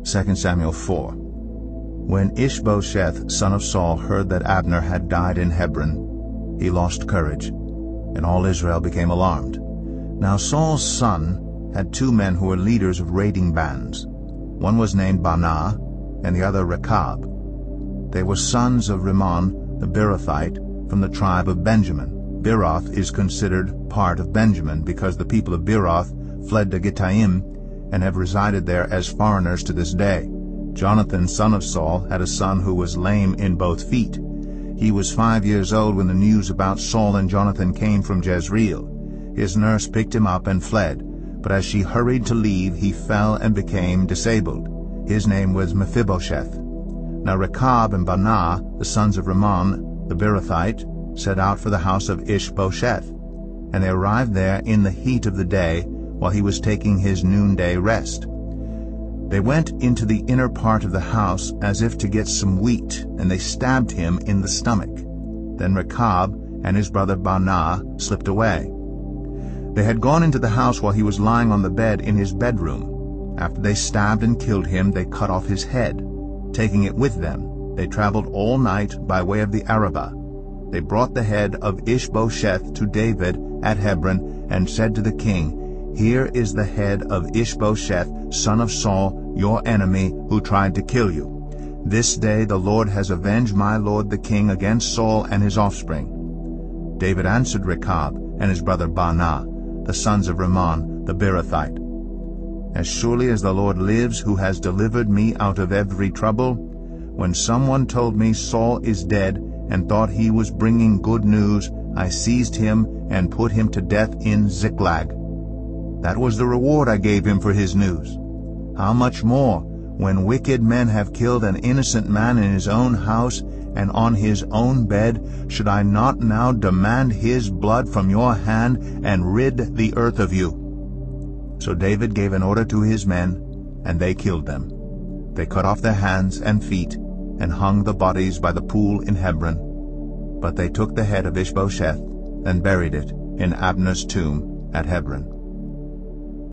2 Samuel 4. When Ishbosheth son of Saul heard that Abner had died in Hebron, he lost courage, and all Israel became alarmed. Now Saul's son had two men who were leaders of raiding bands. One was named Baanah, and the other Rechab. They were sons of Rimmon the Beerothite from the tribe of Benjamin. Beeroth is considered part of Benjamin because the people of Beeroth fled to Gittaim and have resided there as foreigners to this day. Jonathan son of Saul had a son who was lame in both feet. He was 5 years old when the news about Saul and Jonathan came from Jezreel. His nurse picked him up and fled, but as she hurried to leave, he fell and became disabled. His name was Mephibosheth. Now Rechab and Baanah, the sons of Rimmon the Beerothite, set out for the house of Ishbosheth, and they arrived there in the heat of the day while he was taking his noonday rest. They went into the inner part of the house as if to get some wheat, and they stabbed him in the stomach. Then Rechab and his brother Baanah slipped away. They had gone into the house while he was lying on the bed in his bedroom. After they stabbed and killed him, they cut off his head. Taking it with them, they traveled all night by way of the Arabah. They brought the head of Ishbosheth to David at Hebron and said to the king, "Here is the head of Ishbosheth, son of Saul, your enemy, who tried to kill you. This day the Lord has avenged my lord the king against Saul and his offspring." David answered Rechab and his brother Baanah, the sons of Rimmon the Beerothite, "As surely as the Lord lives, who has delivered me out of every trouble, when someone told me Saul is dead and thought he was bringing good news, I seized him and put him to death in Ziklag. That was the reward I gave him for his news. How much more, when wicked men have killed an innocent man in his own house and on his own bed, should I not now demand his blood from your hand and rid the earth of you?" So David gave an order to his men, and they killed them. They cut off their hands and feet and hung the bodies by the pool in Hebron. But they took the head of Ishbosheth and buried it in Abner's tomb at Hebron.